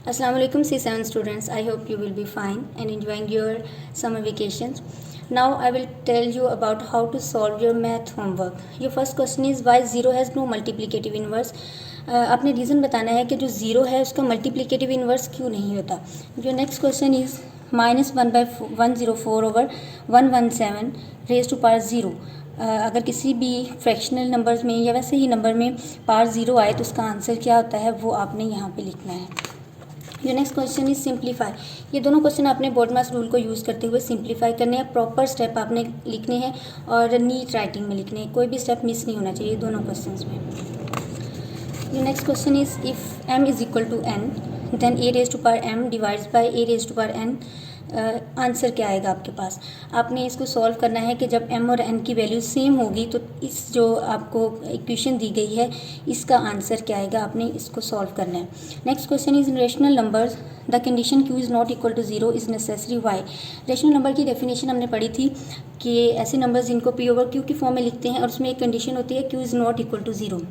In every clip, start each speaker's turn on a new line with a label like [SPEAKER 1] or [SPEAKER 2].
[SPEAKER 1] Assalamualaikum C7 students. I hope you will be fine and enjoying your summer vacations. Now I will tell you about how to solve your math homework. Your first question is why 0 has no multiplicative inverse. आपने reason बताना है कि जो 0 है उसका multiplicative inverse क्यों नहीं होता. जो next question is -1/104/117 raise to power 0. अगर किसी भी फ्रैक्शनल नंबर्स में या वैसे ही नंबर में पावर 0 आए तो उसका आंसर क्या होता है वो आपने यहाँ पे लिखना है. जो नेक्स्ट क्वेश्चन इज सिंप्लीफाई. ये दोनों क्वेश्चन आपने बोर्ड मास रूल को यूज़ करते हुए सिंप्लीफाई करने हैं. प्रॉपर स्टेप आपने लिखने हैं और नीट राइटिंग में लिखने हैं. कोई भी स्टेप मिस नहीं होना चाहिए दोनों क्वेश्चंस में. जो next question is if m is equal to n then a raise to power m divides by a raise to power n. Answer क्या आएगा आपके पास. आपने इसको सॉल्व करना है कि जब m और n की वैल्यू सेम होगी तो इस जो आपको इक्वेशन दी गई है इसका आंसर क्या आएगा. आपने इसको सॉल्व करना है. Next question is in rational numbers the condition q is not equal to 0 is necessary why. Rational number की डेफिनेशन हमने पढ़ी थी कि ऐसे नंबर्स जिनको p ओवर q की फॉर्म में लिखते हैं और उसमें एक कंडीशन होती है q is not equal to 0.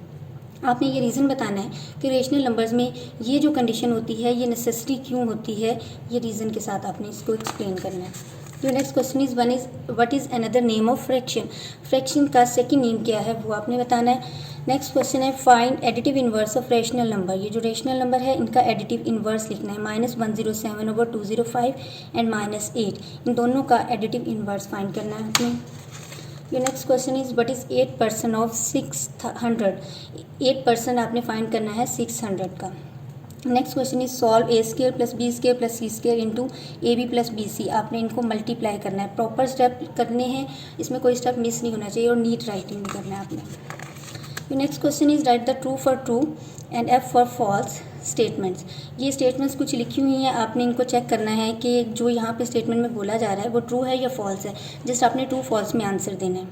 [SPEAKER 1] आपने ये रीज़न बताना है कि रेशनल नंबर्स में ये जो कंडीशन होती है ये नेसेसरी क्यों होती है. ये रीज़न के साथ आपने इसको एक्सप्लेन करना है. जो next question is one is what is another name of fraction. Fraction का सेकंड नेम क्या है वो आपने बताना है. नेक्स्ट क्वेश्चन है find additive inverse of rational number. ये जो रेशनल नंबर है इनका एडिटिव इन्वर्स लिखना है. -107/205 एंड -8 इन दोनों का एडिटिव इन्वर्स फाइंड करना है आपने. Your next question is what is 8% of 600. 8% आपने फाइंड करना है 600 का. Next question is solve a square plus b square plus c square into ab plus bc. आपने इनको मल्टीप्लाई करना है. प्रॉपर स्टेप करने हैं, इसमें कोई स्टेप मिस नहीं होना चाहिए और नीट राइटिंग भी करना है आपने. Your next question is write the true for true and f for false statements. ये स्टेटमेंट्स कुछ लिखी हुई हैं, आपने इनको चेक करना है कि जो यहाँ पे स्टेटमेंट में बोला जा रहा है वो ट्रू है या फॉल्स है. जस्ट आपने ट्रू फॉल्स में आंसर देना है.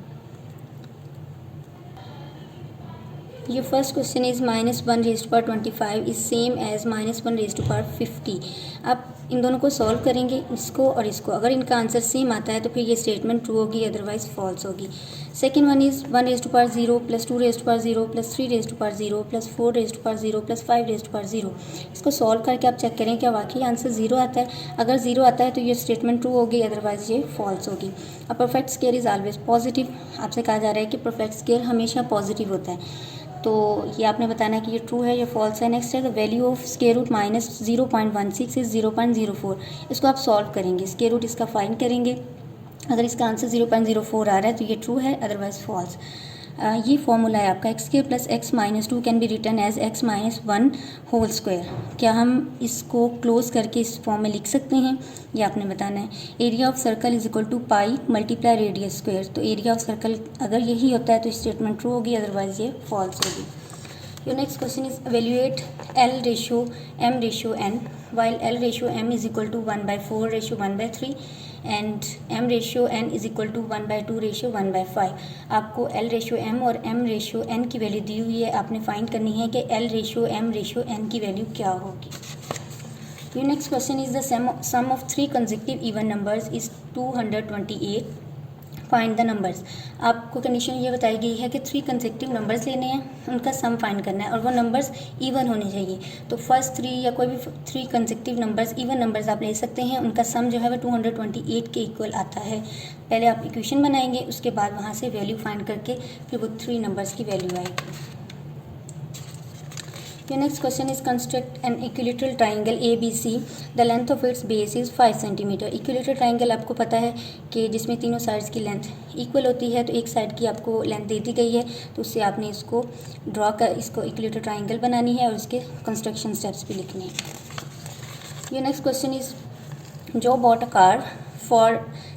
[SPEAKER 1] ये first question is -1 raise to power 25 is same as -1 raise to power 50. आप इन दोनों को सॉल्व करेंगे, इसको और इसको. अगर इनका आंसर सेम आता है तो फिर ये स्टेटमेंट ट्रू होगी, अदरवाइज फॉल्स होगी. Second one is 1 raise to power 0 plus 2 raise to power 0 plus 3 raise to power 0 plus 4 raise to power 0 plus 5 raise to power 0. इसको सॉल्व करके आप चेक करें क्या वाकई आंसर 0 आता है. अगर 0 आता है तो ये स्टेटमेंट ट्रू होगी, अदरवाइज ये फॉल्स होगी. A perfect square is always positive. आपसे कहा जा रहा है कि परफेक्ट स्क्वायर हमेशा पॉजिटिव होता है, तो ये आपने बताना है कि ये ट्रू है या फॉल्स है. नेक्स्ट है the value of square root -0.16 is 0.04. इसको आप सॉल्व करेंगे, स्क्वायर रूट इसका फाइंड करेंगे. अगर इसका आंसर 0.04 आ रहा है तो ये ट्रू है, अदरवाइज फॉल्स. ये फॉर्मूला है आपका x² plus x-2 can be written as x-1 whole square. क्या हम इसको क्लोज करके इस फॉर्म में लिख सकते हैं, ये आपने बताना है. Area of circle is equal to pi multiply radius square. तो एरिया ऑफ सर्कल अगर यही होता है तो स्टेटमेंट ट्रू होगी, अदरवाइज ये फॉल्स होगी. Your next question is evaluate L ratio M ratio N while L ratio M is equal to 1/4 ratio 1/3 and M ratio N is equal to 1/2 ratio 1/5. आपको L ratio M और M ratio N की value दी हुई है. आपने find करनी है कि L ratio M ratio N की वैल्यू क्या होगी. Your next question is the sum of 3 consecutive even numbers is 228. Find the numbers. आपको कंडीशन ये बताई गई है कि 3 कंसेक्यूटिव नंबर्स लेने हैं, उनका सम फाइंड करना है और वो नंबर्स इवन होने चाहिए. तो फर्स्ट 3 या कोई भी 3 कंसेक्यूटिव नंबर्स इवन नंबर्स आप ले सकते हैं. उनका सम जो है वो 228 के इक्वल आता है. पहले आप इक्वेशन बनाएंगे, उसके बाद वहाँ से वैल्यू फाइंड करके फिर वो 3 नंबर्स की वैल्यू आएगी. Your next question is construct an equilateral triangle ABC. The length of its base is 5 cm. Equilateral triangle आपको पता है कि जिसमें तीनों साइड्स की लेंथ इक्वल होती है, तो एक साइड की आपको लेंथ दे दी गई है, तो उससे आपने इसको ड्रॉ कर इसको इक्विलेटरल ट्राइंगल बनानी है और इसके कंस्ट्रक्शन स्टेप्स भी लिखने हैं. Your next question is Joe bought a car for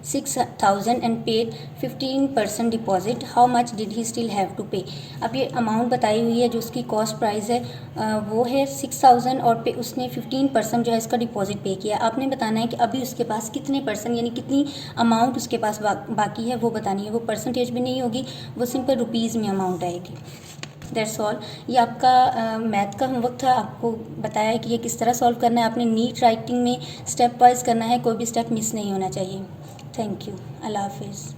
[SPEAKER 1] 6,000 and paid 15% deposit. How much did he still have to pay. अब ये अमाउंट बताई हुई है, जो उसकी कॉस्ट प्राइस है वो है 6,000 और पे उसने 15% जो है इसका डिपॉजिट पे किया. आपने बताना है कि अभी उसके पास कितने परसेंट यानी कितनी अमाउंट उसके पास बाकी है वो बतानी है. वो परसेंटेज भी नहीं होगी, वो सिंपल रुपीज़ में अमाउंट आएगी. That's all. ये आपका मैथ का होमवर्क था. आपको बताया है कि ये किस तरह सॉल्व करना है. आपने नीट राइटिंग में स्टेप वाइज करना है, कोई भी स्टेप मिस नहीं होना चाहिए. Thank you. अल्लाह हाफिज़.